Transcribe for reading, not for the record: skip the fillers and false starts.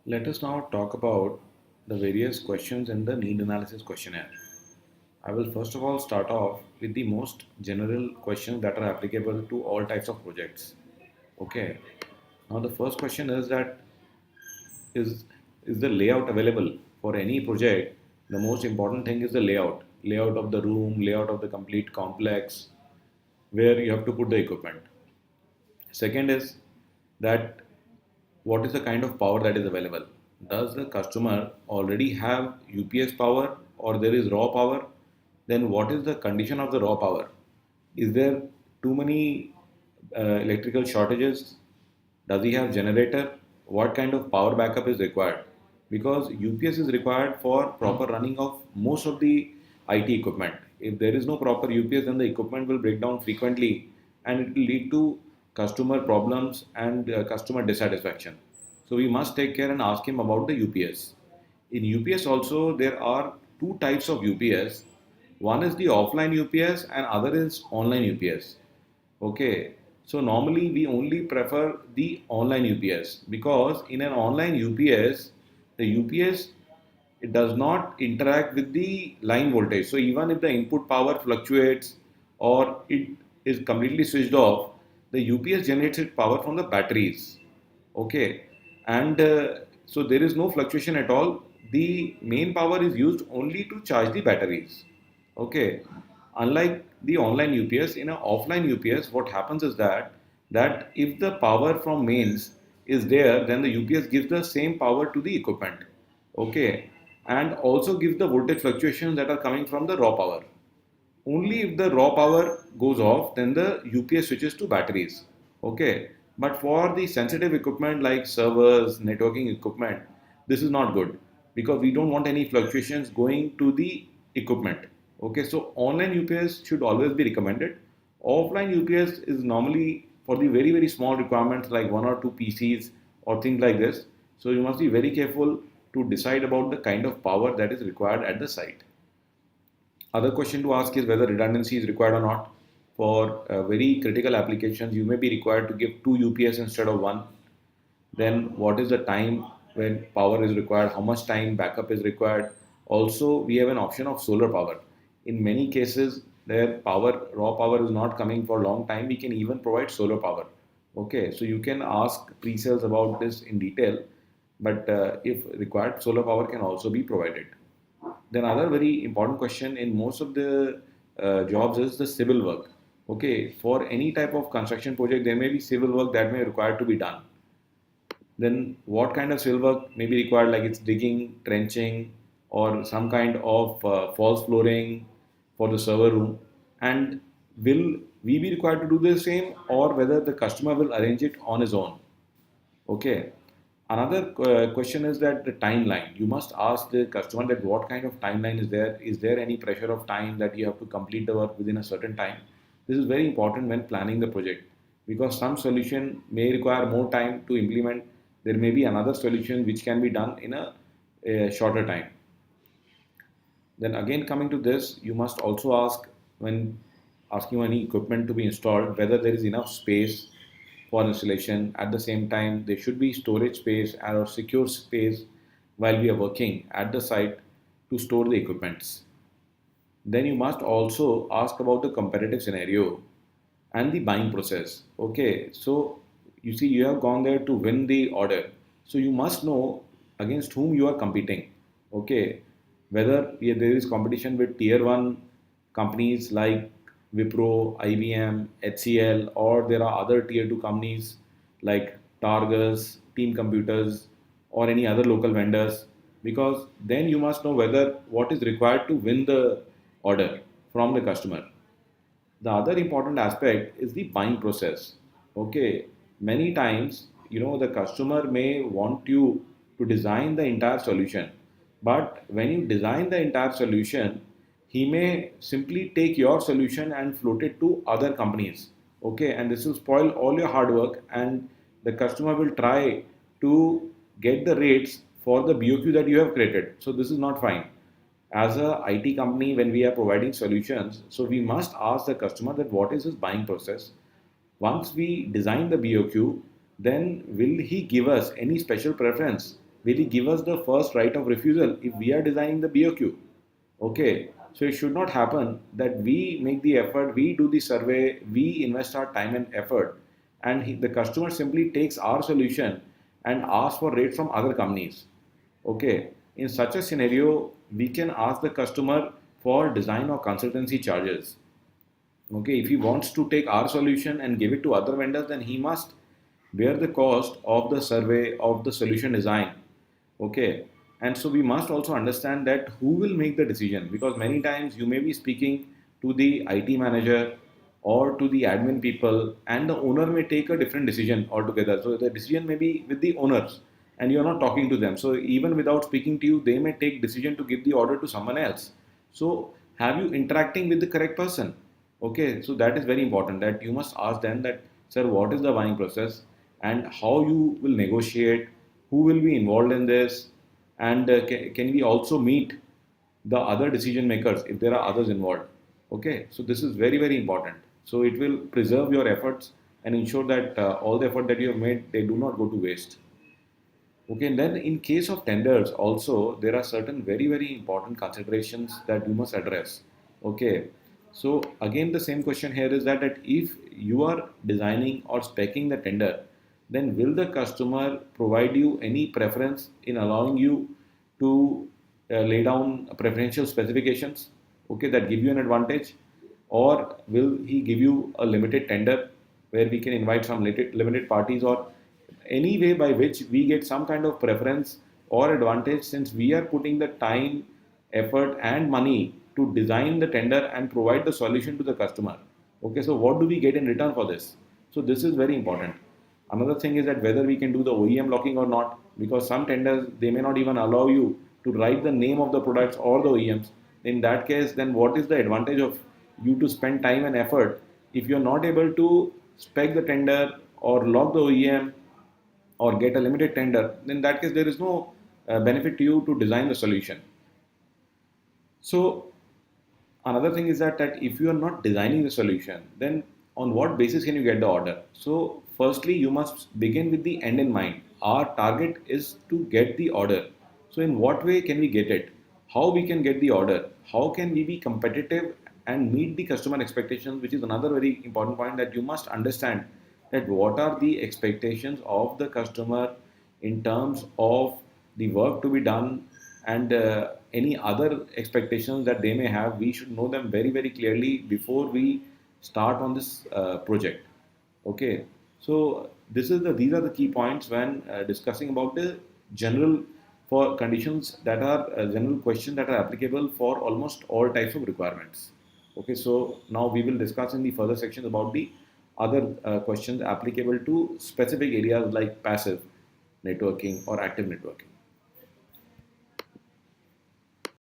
Let us now talk about the various questions in the need analysis questionnaire. I will first of all start off with the most general questions that are applicable to all types of projects. Okay. Now the first question is that is is the layout available for any project? The most important thing is the layout of the room, layout of the complete complex, where you have to put the equipment. Second is that what is the kind of power that is available? Does the customer already have UPS power or there is raw power? Then what is the condition of the raw power? Is there too many electrical shortages? Does he have generator? What kind of power backup is required? Because UPS is required for proper running of most of the IT equipment. If there is no proper UPS, then the equipment will break down frequently and it will lead to customer problems and customer dissatisfaction. So we must take care and ask him about the UPS. In UPS also there are two types of UPS. One is the offline UPS and other is online UPS. Okay, so normally we only prefer the online UPS because in an online UPS, the UPS it does not interact with the line voltage. So even if the input power fluctuates or it is completely switched off, the UPS generates its power from the batteries. Okay, and so there is no fluctuation at all. The main power is used only to charge the batteries. Okay, unlike the online UPS, in an offline UPS, what happens is that if the power from mains is there, then the UPS gives the same power to the equipment. Okay, and also gives the voltage fluctuations that are coming from the raw power. Only if the raw power goes off, then the UPS switches to batteries. Okay, but for the sensitive equipment like servers, networking equipment, this is not good because we don't want any fluctuations going to the equipment. Okay, so online UPS should always be recommended. Offline UPS is normally for the very small requirements like one or two PCs or things like this. So you must be very careful to decide about the kind of power that is required at the site. Other question to ask is whether redundancy is required or not. For very critical applications, you may be required to give two UPS instead of one. Then what is the time when power is required? How much time backup is required? Also, we have an option of solar power. In many cases, where raw power is not coming for a long time, we can even provide solar power. Okay, so you can ask pre-sales about this in detail, but if required, solar power can also be provided. Then other very important question in most of the jobs is the civil work. Okay, for any type of construction project, there may be civil work that may require to be done. Then what kind of civil work may be required, like it's digging, trenching, or some kind of false flooring for the server room, and will we be required to do the same or whether the customer will arrange it on his own. Okay. Another question is that the timeline. You must ask the customer that what kind of timeline is there? Is there any pressure of time that you have to complete the work within a certain time? This is very important when planning the project because some solution may require more time to implement. There may be another solution which can be done in a shorter time. Then again coming to this, you must also ask when asking any equipment to be installed whether there is enough space for installation. At the same time, there should be storage space or secure space while we are working at the site to store the equipments. Then you must also ask about the competitive scenario and the buying process. Okay, so you see, you have gone there to win the order. So you must know against whom you are competing. Okay, whether there is competition with tier one companies like Wipro, IBM, HCL, or there are other tier two companies like Targus, Team Computers, or any other local vendors. Because then you must know whether what is required to win the order from the customer. The other important aspect is the buying process. Okay, many times, the customer may want you to design the entire solution, but when you design the entire solution, he may simply take your solution and float it to other companies. Okay, and this will spoil all your hard work, and the customer will try to get the rates for the BOQ that you have created. So this is not fine. As a IT company, when we are providing solutions, so we must ask the customer that what is his buying process. Once we design the BOQ, then will he give us any special preference will he give us the first right of refusal if we are designing the BOQ? Okay, so it should not happen that we make the effort, we do the survey, we invest our time and effort, and the customer simply takes our solution and asks for rates from other companies. Okay, in such a scenario, we can ask the customer for design or consultancy charges. Okay, if he wants to take our solution and give it to other vendors, then he must bear the cost of the survey of the solution design. Okay, and so we must also understand that who will make the decision, because many times you may be speaking to the IT manager or to the admin people, and the owner may take a different decision altogether. So the decision may be with the owners and you're not talking to them. So even without speaking to you, they may take decision to give the order to someone else. So have you interacting with the correct person? Okay, so that is very important, that you must ask them that, sir, what is the buying process and how you will negotiate, who will be involved in this, and can we also meet the other decision makers if there are others involved. Okay, so this is very, very important. So it will preserve your efforts and ensure that all the effort that you have made, they do not go to waste. Okay, and then in case of tenders, also there are certain very, very important considerations that you must address. Okay, so again, the same question here is that if you are designing or specing the tender, then will the customer provide you any preference in allowing you to lay down preferential specifications, okay, that give you an advantage, or will he give you a limited tender where we can invite some limited parties, or any way by which we get some kind of preference or advantage, since we are putting the time, effort, and money to design the tender and provide the solution to the customer. Okay, so what do we get in return for this? So this is very important. Another thing is that whether we can do the OEM locking or not, because some tenders they may not even allow you to write the name of the products or the OEMs. In that case, then what is the advantage of you to spend time and effort if you're not able to spec the tender or lock the OEM or get a limited tender? In that case, there is no benefit to you to design the solution. So another thing is that if you are not designing the solution, then on what basis can you get the order? So firstly, you must begin with the end in mind. Our target is to get the order. So in what way can we get it? How we can get the order? How can we be competitive and meet the customer expectations, which is another very important point, that you must understand that what are the expectations of the customer in terms of the work to be done, and any other expectations that they may have. We should know them very, very clearly before we start on this project. Okay, so these are the key points when discussing about the general, for conditions that are general questions that are applicable for almost all types of requirements. Okay, so now we will discuss in the further sections about the other questions applicable to specific areas like passive networking or active networking.